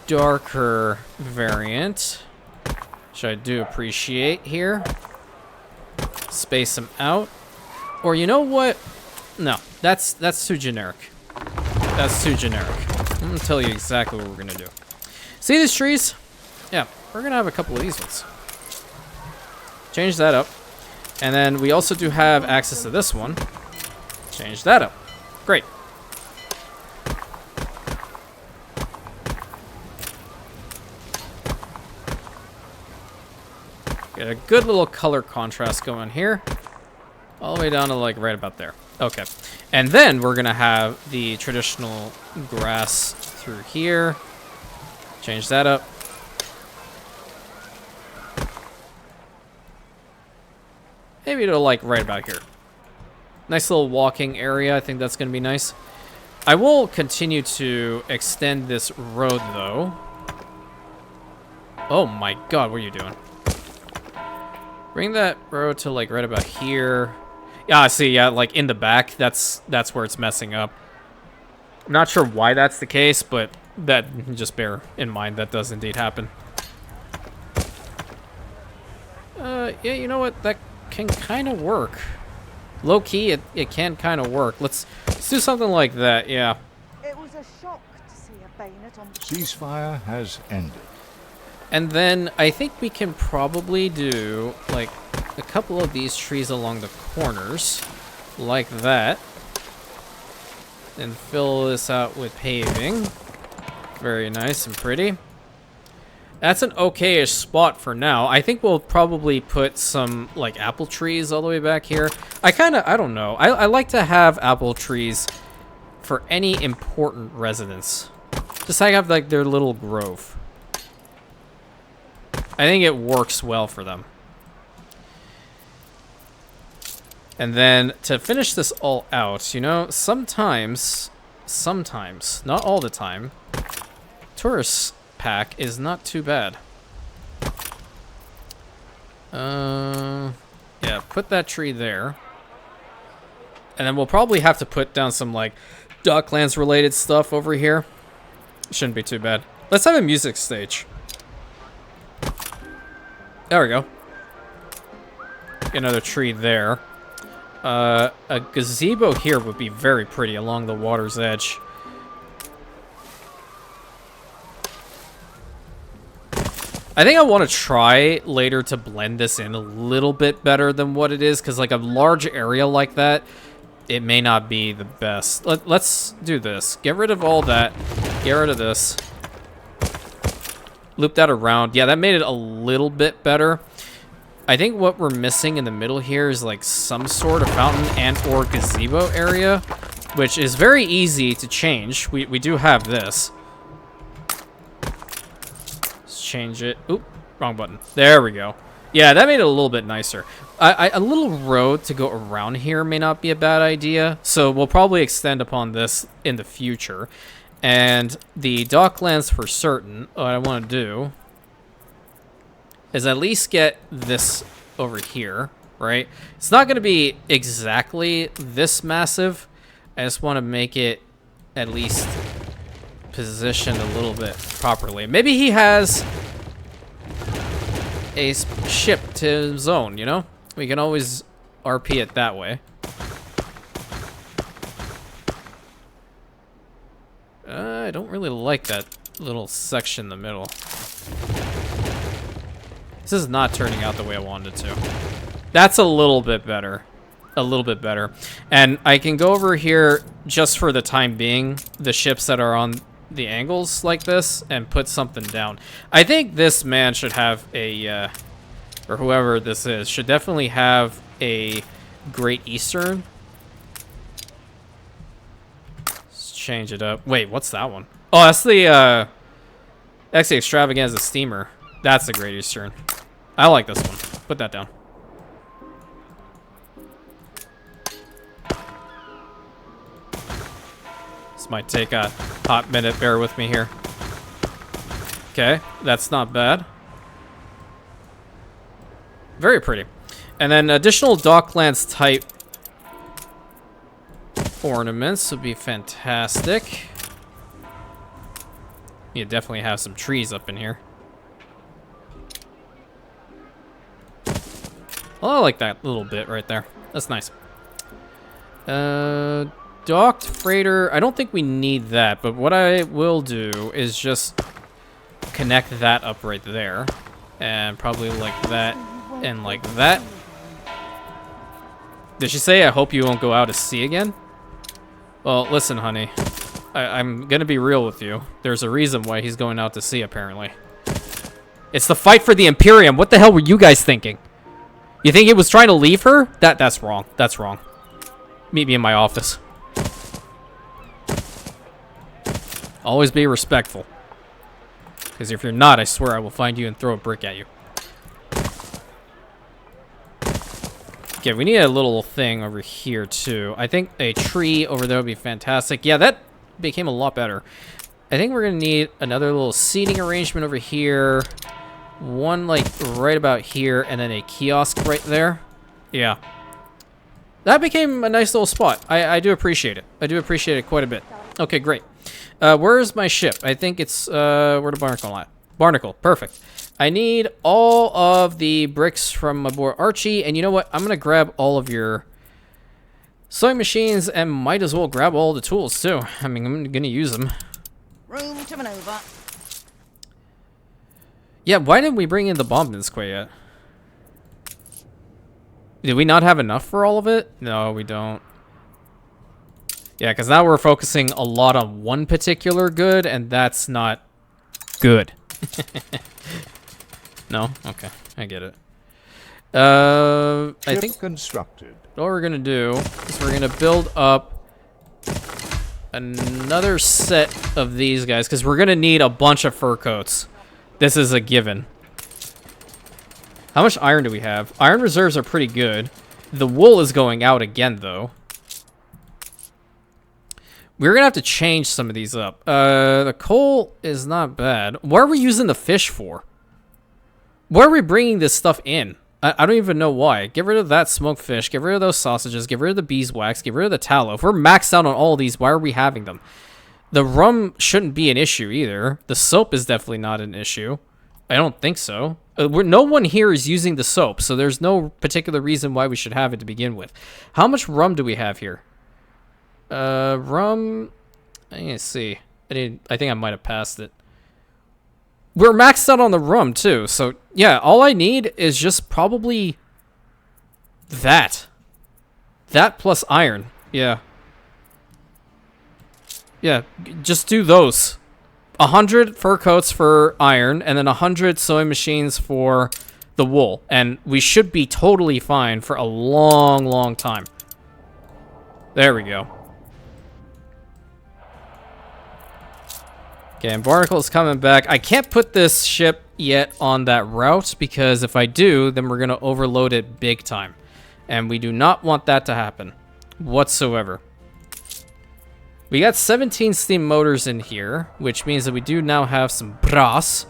darker variant, which I do appreciate here. Space them out. Or you know what? No, that's too generic. That's too generic. I'm gonna tell you exactly what we're gonna do. See these trees? Yeah, we're gonna have a couple of these ones. Change that up. And then we also do have access to this one. Change that up. Great. Get a good little color contrast going here. All the way down to like right about there. Okay. And then we're going to have the traditional grass through here. Change that up. Maybe it'll like right about here. Nice little walking area. I think that's going to be nice. I will continue to extend this road though. Oh my god, what are you doing? Bring that road to like right about here. Yeah, I see. Yeah, like in the back. That's where it's messing up. I'm not sure why that's the case, but that just bear in mind that does indeed happen. Yeah, you know what? That can kind of work. Low key, it can kind of work. Let's do something like that. Yeah. It was a shock to see a bayonet on the Ceasefire has ended. And then I think we can probably do like a couple of these trees along the corners, like that. And fill this out with paving. Very nice and pretty. That's an okay-ish spot for now. I think we'll probably put some like apple trees all the way back here. I don't know. I like to have apple trees for any important residence. Just like have like their little grove. I think it works well for them. And then to finish this all out, you know, sometimes, not all the time, tourist pack is not too bad. Yeah, put that tree there. And then we'll probably have to put down some like Docklands related stuff over here. Shouldn't be too bad. Let's have a music stage. There we go. Get another tree there. A gazebo here would be very pretty along the water's edge. I think I want to try later to blend this in a little bit better than what it is, because like a large area like that, it may not be the best. Let's do this. Get rid of all that. Get rid of this. Loop that around. Yeah, that made it a little bit better. I think what we're missing in the middle here is like some sort of fountain and or gazebo area, which is very easy to change. We do have this. Let's change it. Oop, wrong button. There we go. Yeah, that made it a little bit nicer. A little road to go around here may not be a bad idea, so we'll probably extend upon this in the future. And the Docklands for certain, what I want to do is at least get this over here, right? It's not going to be exactly this massive. I just want to make it at least positioned a little bit properly. Maybe he has a ship to his own, you know? We can always RP it that way. I don't really like that little section in the middle. This is not turning out the way I wanted it to. That's a little bit better. A little bit better. And I can go over here just for the time being, the ships that are on the angles like this, and put something down. I think this man should have a, or whoever this is, should definitely have a Great Eastern. Let's change it up. Wait, what's that one? Oh, that's the Extravaganza steamer. That's the Great Eastern. I like this one. Put that down. This might take a hot minute. Bear with me here. Okay, that's not bad. Very pretty. And then additional Docklands type ornaments would be fantastic. You definitely have some trees up in here. Oh, I like that little bit right there. That's nice. Docked freighter. I don't think we need that, but what I will do is just connect that up right there. And probably like that and like that. Did she say, I hope you won't go out to sea again? Well, listen, honey. I'm gonna be real with you. There's a reason why he's going out to sea, apparently. It's the fight for the Imperium. What the hell were you guys thinking? You think he was trying to leave her? That's wrong. That's wrong. Meet me in my office. Always be respectful. Because if you're not, I swear I will find you and throw a brick at you. Okay, we need a little thing over here, too. I think a tree over there would be fantastic. Yeah, that became a lot better. I think we're going to need another little seating arrangement over here. One, like, right about here, and then a kiosk right there. Yeah. That became a nice little spot. I do appreciate it. I do appreciate it quite a bit. Okay, great. Where's my ship? I think it's, where the Barnacle at? Barnacle, perfect. I need all of the bricks from my boy Archie, and you know what? I'm gonna grab all of your sewing machines, and might as well grab all the tools, too. I mean, I'm gonna use them. Room to maneuver. Yeah, why didn't we bring in the bombing square yet? Did we not have enough for all of it? No, we don't. Yeah, because now we're focusing a lot on one particular good, and that's not good. No? Okay, I get it. I think constructed. what we're gonna do is we're gonna build up another set of these guys, because we're gonna need a bunch of fur coats. This is a given. How much iron do we have? Iron reserves are pretty good. The wool is going out again, though. We're gonna have to change some of these up. The coal is not bad. What are we using the fish for? Why are we bringing this stuff in? I don't even know why. Get rid of that smoked fish. Get rid of those sausages. Get rid of the beeswax. Get rid of the tallow. If we're maxed out on all these, why are we having them? The rum shouldn't be an issue either. The soap is definitely not an issue. I don't think so. No one here is using the soap, so there's no particular reason why we should have it to begin with. How much rum do we have here? Rum. Let's see. I think I might have passed it. We're maxed out on the rum too, so yeah. All I need is just probably that. That plus iron. Yeah. Yeah. Just do those. 100 fur coats for iron, and then 100 sewing machines for the wool, and we should be totally fine for a long, long time. There we go. Okay, and Barnacle is coming back. I can't put this ship yet on that route, because if I do, then we're going to overload it big time. And we do not want that to happen whatsoever. We got 17 steam motors in here, which means that we do now have some brass.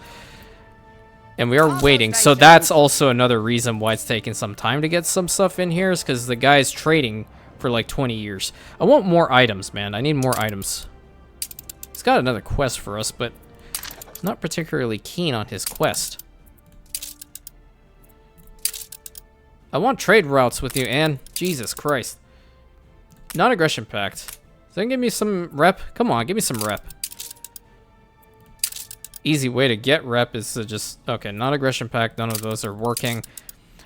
And we are waiting, so that's also another reason why it's taking some time to get some stuff in here, is because the guy's trading for like 20 years. I want more items, man. I need more items. He's got another quest for us, but I'm not particularly keen on his quest. I want trade routes with you, Anne. Jesus Christ. Non-aggression pact. Then give me some rep. Come on, give me some rep. Easy way to get rep is to just... Okay, non-aggression pact. None of those are working.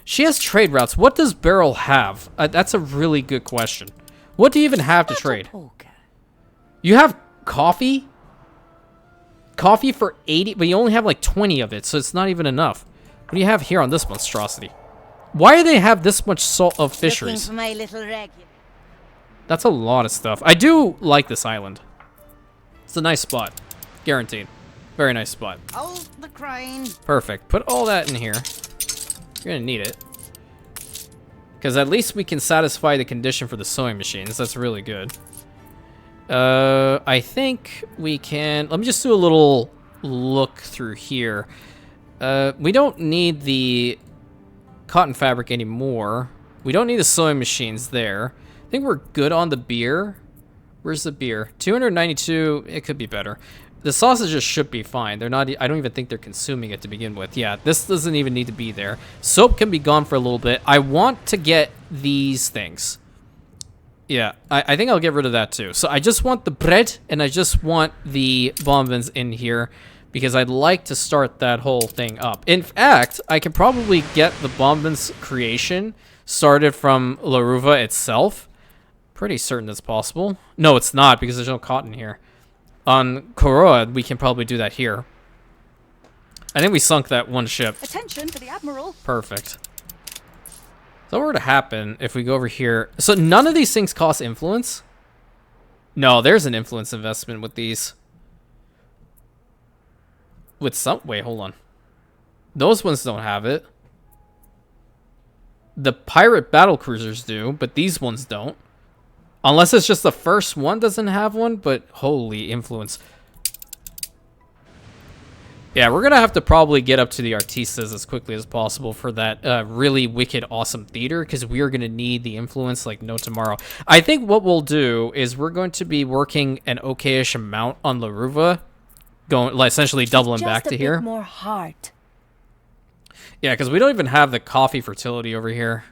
She has trade routes. What does Beryl have? That's a really good question. What do you even have to trade? You have coffee? Coffee for 80, but you only have like 20 of it, so it's not even enough. What do you have here on this monstrosity? Why do they have this much salt of Looking fisheries? for my little regular. That's a lot of stuff. I do like this island. It's a nice spot. Guaranteed. Very nice spot. Hold the crane. Perfect. Put all that in here. You're gonna need it. Because at least we can satisfy the condition for the sewing machines. That's really good. I think we can... Let me just do a little look through here. We don't need the cotton fabric anymore. We don't need the sewing machines there. I think we're good on the beer. Where's the beer? 292. It could be better. The sausages should be fine. They're not... I don't even think they're consuming it to begin with. Yeah, this doesn't even need to be there. Soap can be gone for a little bit. I want to get these things. Yeah, I think I'll get rid of that too. So I just want the bread and I just want the bonbons in here because I'd like to start that whole thing up. In fact, I could probably get the bonbons creation started from Laruva itself. Pretty certain that's possible. No, it's not because there's no cotton here. On Koroa, we can probably do that here. I think we sunk that one ship. Attention to the Admiral. Perfect. So what were to happen if we go over here? So none of these things cost influence? No, there's an influence investment with these. With some... Wait, hold on. Those ones don't have it. The pirate battle cruisers do, but these ones don't. Unless it's just the first one doesn't have one, but holy influence. Yeah, we're going to have to probably get up to the Artistas as quickly as possible for that really wicked awesome theater, because we are going to need the influence like no tomorrow. I think what we'll do is we're going to be working an okay-ish amount on Laruva, going like, essentially doubling back to here. More heart. Yeah, because we don't even have the coffee fertility over here.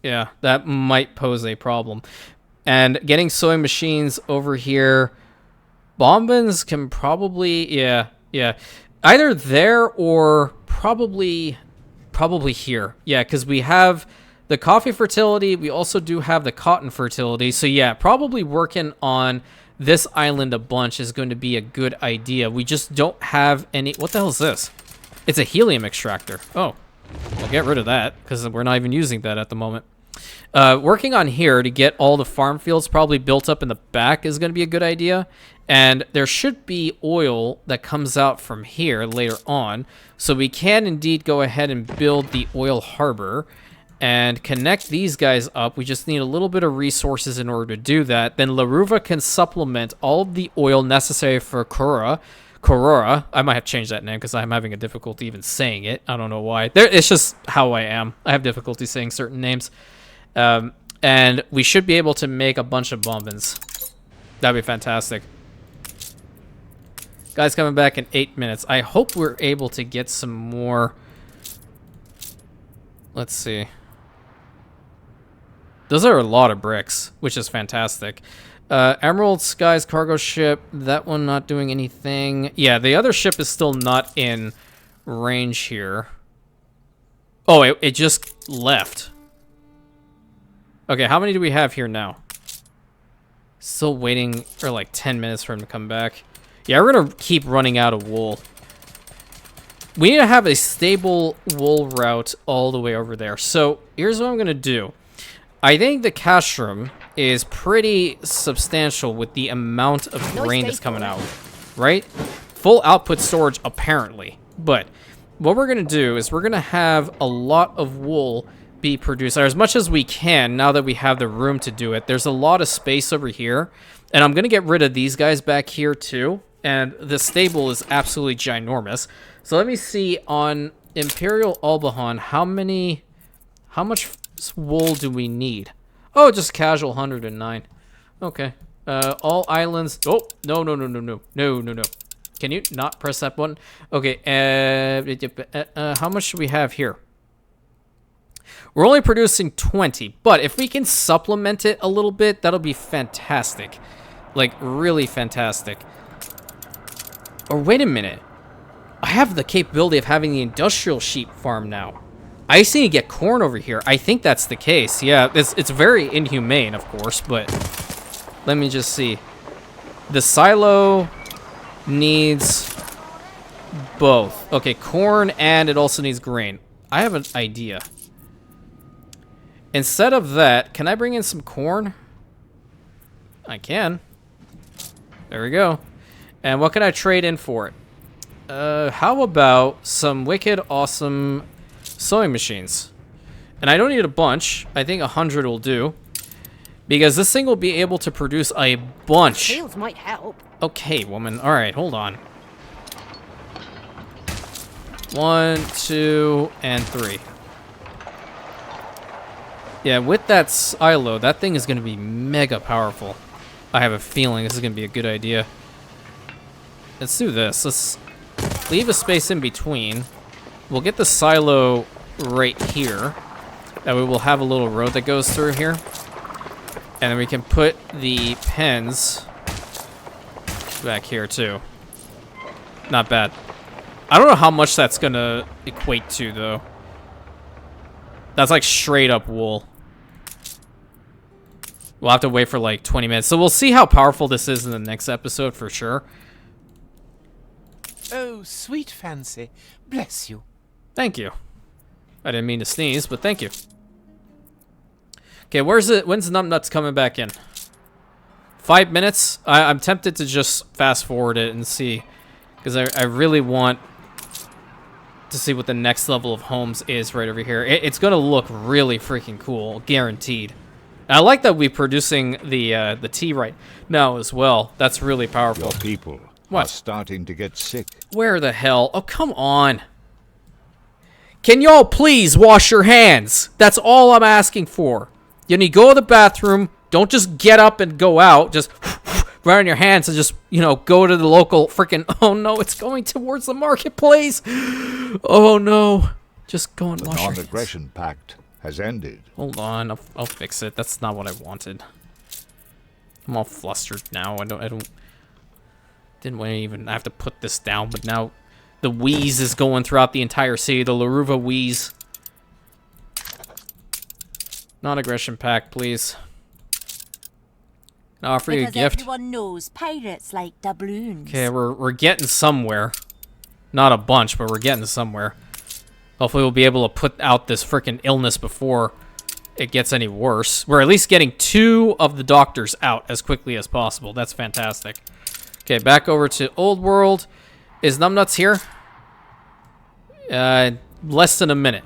Yeah, that might pose a problem. And getting sewing machines over here, bonbons can probably, yeah. Either there or probably here. Yeah, because we have the coffee fertility. We also do have the cotton fertility. So yeah, probably working on this island a bunch is going to be a good idea. We just don't have any... What the hell is this? It's a helium extractor. Oh, we'll get rid of that because we're not even using that at the moment. Working on here to get all the farm fields probably built up in the back is going to be a good idea. And there should be oil that comes out from here later on. So we can indeed go ahead and build the oil harbor and connect these guys up. We just need a little bit of resources in order to do that. Then Laruva can supplement all of the oil necessary for Korora. I might have changed that name because I'm having a difficulty even saying it. I don't know why. It's just how I am. I have difficulty saying certain names. And we should be able to make a bunch of bonbons. That'd be fantastic. Guys coming back in 8 minutes. I hope we're able to get some more. Let's see. Those are a lot of bricks, which is fantastic. Emerald Skies cargo ship. That one not doing anything. Yeah, the other ship is still not in range here. Oh, it just left. Okay, how many do we have here now? Still waiting for like 10 minutes for him to come back. Yeah, we're going to keep running out of wool. We need to have a stable wool route all the way over there. So here's what I'm going to do. I think the cash room is pretty substantial with the amount of grain that's coming out, right? Full output storage, apparently. But what we're going to do is we're going to have a lot of wool be produced, or as much as we can now that we have the room to do it. There's a lot of space over here. And I'm going to get rid of these guys back here too. And the stable is absolutely ginormous. So let me see on Imperial Albahan, how much wool do we need? Oh, just casual 109. Okay. All islands. Oh, no. Can you not press that button? Okay. How much do we have here? We're only producing 20, but if we can supplement it a little bit, that'll be fantastic. Like, really fantastic. Or wait a minute. I have the capability of having the industrial sheep farm now. I just need to get corn over here. I think that's the case. Yeah, it's very inhumane, of course, but let me just see. The silo needs both. Okay, corn, and it also needs grain. I have an idea. Instead of that, can I bring in some corn? I can. There we go. And what can I trade in for it? How about some wicked awesome sewing machines? And I don't need a bunch. I think 100 will do. Because this thing will be able to produce a bunch. Shields might help. Okay, woman. Alright, hold on. 1, 2, and 3. Yeah, with that silo, that thing is going to be mega powerful. I have a feeling this is going to be a good idea. Let's do this. Let's leave a space in between. We'll get the silo right here. That way we'll have a little road that goes through here. And then we can put the pens back here too. Not bad. I don't know how much that's gonna equate to though. That's like straight up wool. We'll have to wait for like 20 minutes. So we'll see how powerful this is in the next episode for sure. Oh, sweet fancy. Bless you. Thank you. I didn't mean to sneeze, but thank you. Okay, where's it? When's Numbnuts coming back in? 5 minutes? I'm tempted to just fast forward it and see. Because I really want to see what the next level of homes is right over here. It's going to look really freaking cool. Guaranteed. And I like that we're producing the tea right now as well. That's really powerful. Your people What? are starting to get sick. Where the hell? Oh, come on. Can y'all please wash your hands? That's all I'm asking for. You need to go to the bathroom. Don't just get up and go out. Just run on your hands and just, you know, go to the local freaking... Oh, no, it's going towards the marketplace. Oh, no. Just go and The wash your hands. non-aggression pact has ended. Hold on. I'll fix it. That's not what I wanted. I'm all flustered now. I don't... Didn't want to even have to put this down, but now the wheeze is going throughout the entire city. The Laruva wheeze. Non-aggression pack, please. I'll offer you a Because gift. everyone knows pirates like doubloons. Okay, we're getting somewhere. Not a bunch, but we're getting somewhere. Hopefully we'll be able to put out this freaking illness before it gets any worse. We're at least getting 2 of the doctors out as quickly as possible. That's fantastic. Okay, back over to Old World. Is Numbnuts here? Less than a minute.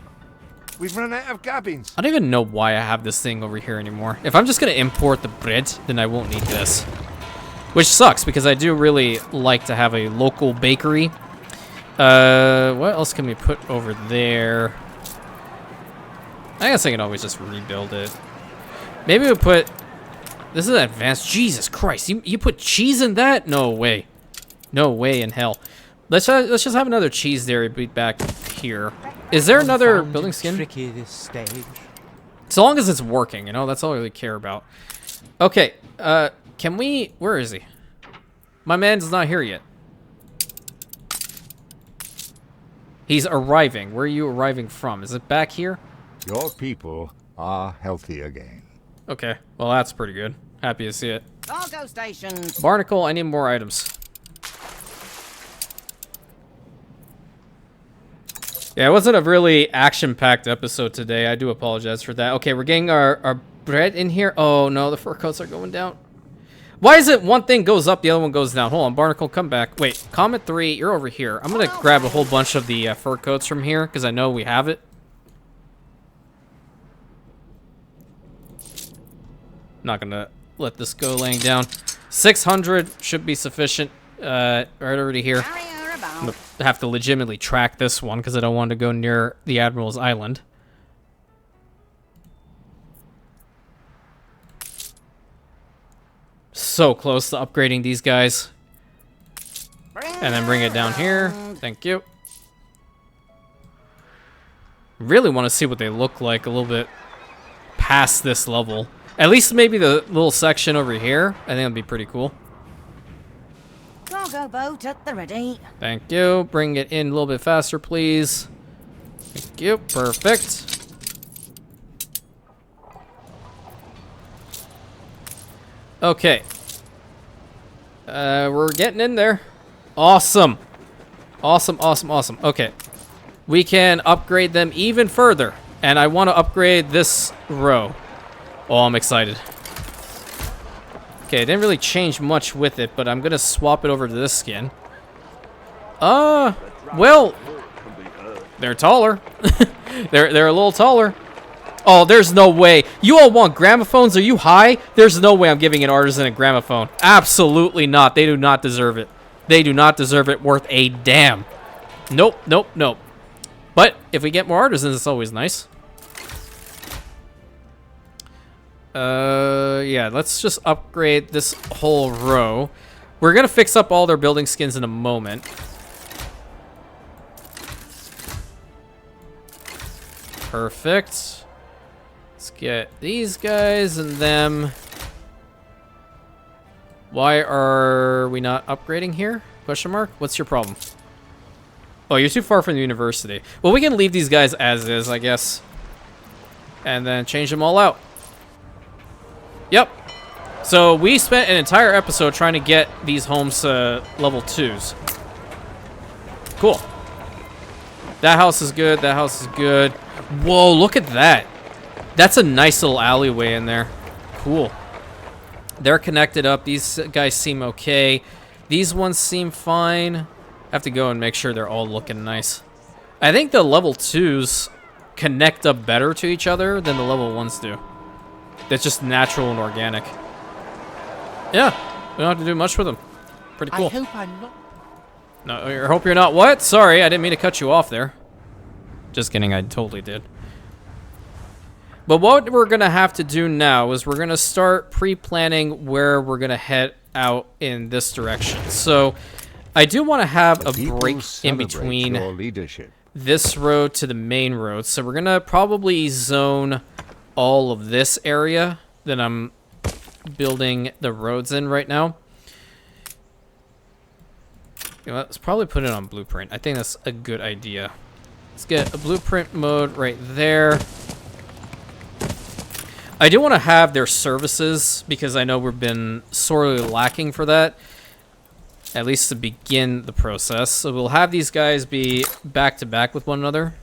We've run out of cabins. I don't even know why I have this thing over here anymore. If I'm just going to import the bread, then I won't need this. Which sucks, because I do really like to have a local bakery. What else can we put over there? I guess I can always just rebuild it. Maybe we'll put... This is advanced. Jesus Christ. You put cheese in that? No way. No way in hell. Let's just have another cheese dairy beat back here. Is there another building skin? Tricky this stage. So long as it's working, you know, that's all I really care about. Okay, can we... Where is he? My man's not here yet. He's arriving. Where are you arriving from? Is it back here? Your people are healthy again. Okay, well that's pretty good. Happy to see it. Cargo stations. Barnacle, I need more items. Yeah, it wasn't a really action-packed episode today. I do apologize for that. Okay, we're getting our bread in here. Oh, no, the fur coats are going down. Why is it one thing goes up, the other one goes down? Hold on, Barnacle, come back. Wait, Comet 3, you're over here. I'm going to grab a whole bunch of the fur coats from here, because I know we have it. Not going to let this go laying down. 600 should be sufficient. Right over to here. I'm going to have to legitimately track this one because I don't want to go near the Admiral's Island. So close to upgrading these guys. And then bring it down here. Thank you. Really want to see what they look like a little bit past this level. At least maybe the little section over here. I think that'd be pretty cool. Cargo boat at the ready. Thank you. Bring it in a little bit faster, please. Thank you. Perfect. Okay. We're getting in there. Awesome. Awesome, awesome, awesome. Okay. We can upgrade them even further. And I want to upgrade this row. Oh, I'm excited. Okay, it didn't really change much with it, but I'm going to swap it over to this skin. Well, they're taller. they're a little taller. Oh, there's no way. You all want gramophones? Are you high? There's no way I'm giving an artisan a gramophone. Absolutely not. They do not deserve it. They do not deserve it worth a damn. Nope, nope, nope. But if we get more artisans, it's always nice. Yeah, let's just upgrade this whole row. We're gonna fix up all their building skins in a moment. Perfect. Let's get these guys and them. Why are we not upgrading here? Question mark? What's your problem? Oh, you're too far from the university. Well, we can leave these guys as is, I guess. And then change them all out. Yep. So we spent an entire episode trying to get these homes level 2s. Cool. That house is good. That house is good. Whoa, look at that. That's a nice little alleyway in there. Cool. They're connected up. These guys seem okay. These ones seem fine. I have to go and make sure they're all looking nice. I think the level 2s connect up better to each other than the level 1s do. That's just natural and organic. Yeah, we don't have to do much with them. Pretty cool. I hope I'm not... No, I hope you're not what? Sorry, I didn't mean to cut you off there. Just kidding, I totally did. But what we're going to have to do now is we're going to start pre-planning where we're going to head out in this direction. So I do want to have a break in between this road to the main road. So we're going to probably zone all of this area that I'm building the roads in right now. You know, let's probably put it on blueprint. I think that's a good idea. Let's get a blueprint mode right there. I do want to have their services because I know we've been sorely lacking for that, at least to begin the process. So we'll have these guys be back to back with one another,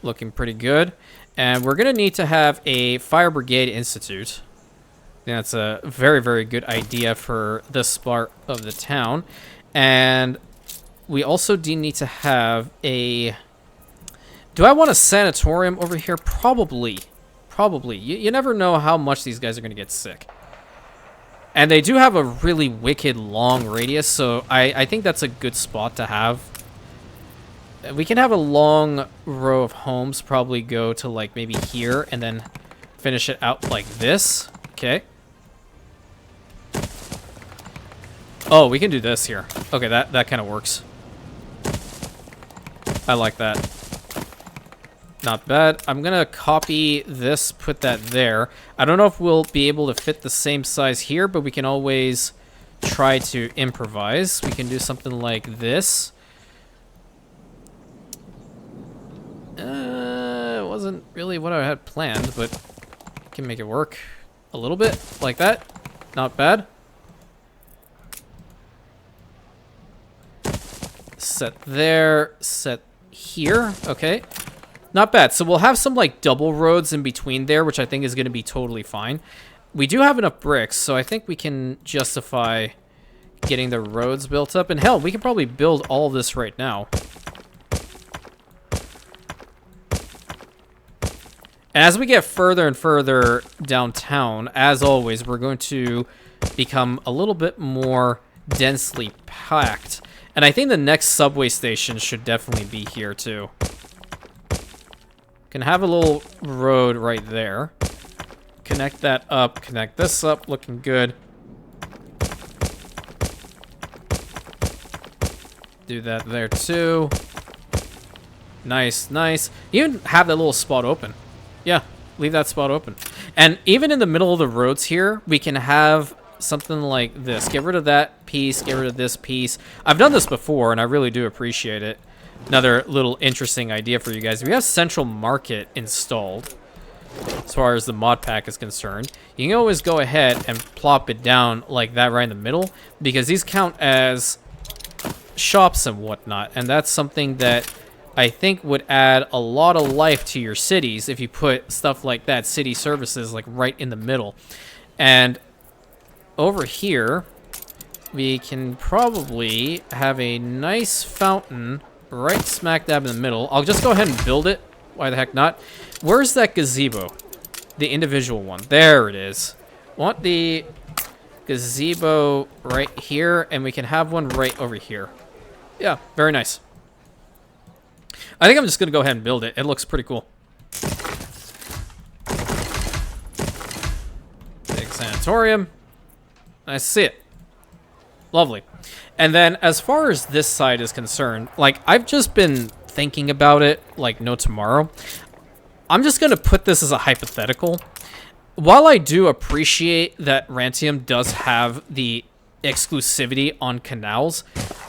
looking pretty good. And we're going to need to have a Fire Brigade Institute. I think that's a very, very good idea for this part of the town. And we also do need to have a... Do I want a sanatorium over here? Probably. Probably. You never know how much these guys are going to get sick. And they do have a really wicked long radius, so I think that's a good spot to have. We can have a long row of homes, probably go to like maybe here and then finish it out like this. Okay. Oh, we can do this here. Okay, that kind of works. I like that. Not bad. I'm gonna copy this, put that there. I don't know if we'll be able to fit the same size here, but we can always try to improvise. We can do something like this. It wasn't really what I had planned, but I can make it work a little bit like that. Not bad. Set there, set here. Okay. Not bad. So we'll have some like double roads in between there, which I think is going to be totally fine. We do have enough bricks, so I think we can justify getting the roads built up. And hell, we can probably build all of this right now. As we get further and further downtown, as always, we're going to become a little bit more densely packed. And I think the next subway station should definitely be here too. Can have a little road right there. Connect that up, connect this up, looking good. Do that there too. Nice, nice. Even have that little spot open. Yeah, leave that spot open. And even in the middle of the roads here, we can have something like this. Get rid of that piece, get rid of this piece. I've done this before, and I really do appreciate it. Another little interesting idea for you guys. We have Central Market installed, as far as the mod pack is concerned. You can always go ahead and plop it down like that right in the middle, because these count as shops and whatnot, and that's something that I think would add a lot of life to your cities if you put stuff like that, city services, like right in the middle. And over here, we can probably have a nice fountain right smack dab in the middle. I'll just go ahead and build it. Why the heck not? Where's that gazebo? The individual one. There it is. Want the gazebo right here, and we can have one right over here. Yeah, very nice. I think I'm just going to go ahead and build it. It looks pretty cool. Big sanatorium. I see it. Lovely. And then as far as this side is concerned, like, I've just been thinking about it like no tomorrow. I'm just going to put this as a hypothetical. While I do appreciate that Rantium does have the exclusivity on canals,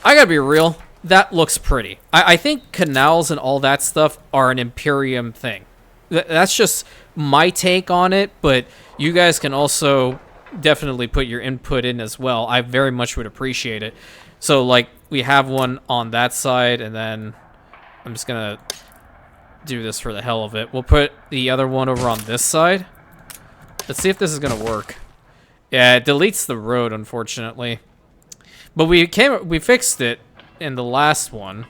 I gotta be real, that looks pretty. I think canals and all that stuff are an Imperium thing. That's just my take on it, but you guys can also definitely put your input in as well. I very much would appreciate it. So, like, we have one on that side, and then I'm just gonna do this for the hell of it. We'll put the other one over on this side. Let's see if this is gonna work. Yeah, it deletes the road, unfortunately. But we fixed it in the last one.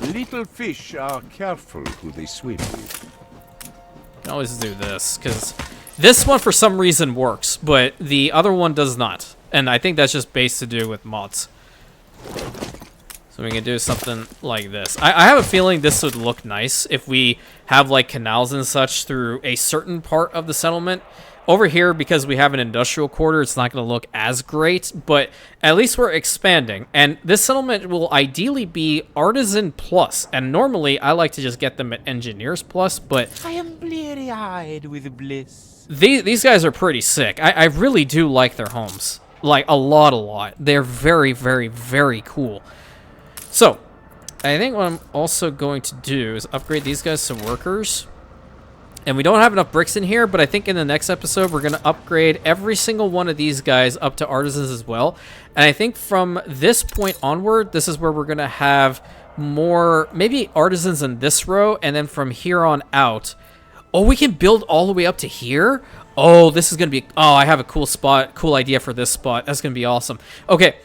Little fish are careful who they swim with. I always do this, because this one for some reason works, but the other one does not. And I think that's just based to do with mods. So we can do something like this. I have a feeling this would look nice if we have like canals and such through a certain part of the settlement. Over here, because we have an industrial quarter, it's not going to look as great, but at least we're expanding. And this settlement will ideally be Artisan Plus. And normally, I like to just get them at Engineers Plus, but I am bleary-eyed with bliss. these guys are pretty sick. I really do like their homes. Like, a lot. They're very, very, very cool. So, I think what I'm also going to do is upgrade these guys to workers. And we don't have enough bricks in here, but I think in the next episode, we're going to upgrade every single one of these guys up to artisans as well. And I think from this point onward, this is where we're going to have more, maybe artisans in this row, and then from here on out. Oh, we can build all the way up to here? Oh, this is going to be, oh, I have a cool spot, cool idea for this spot. That's going to be awesome. Okay.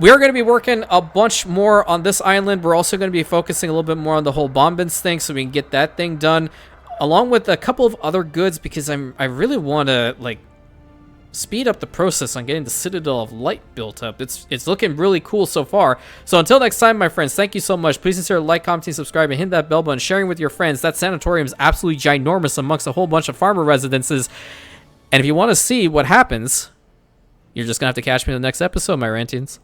We are going to be working a bunch more on this island. We're also going to be focusing a little bit more on the whole bombins thing so we can get that thing done, along with a couple of other goods, because I really want to, like, speed up the process on getting the Citadel of Light built up. It's looking really cool so far. So until next time, my friends, thank you so much. Please consider like, commenting, subscribing, hit that bell button, sharing with your friends. That sanatorium is absolutely ginormous amongst a whole bunch of farmer residences. And if you want to see what happens, you're just going to have to catch me in the next episode, my Rantians.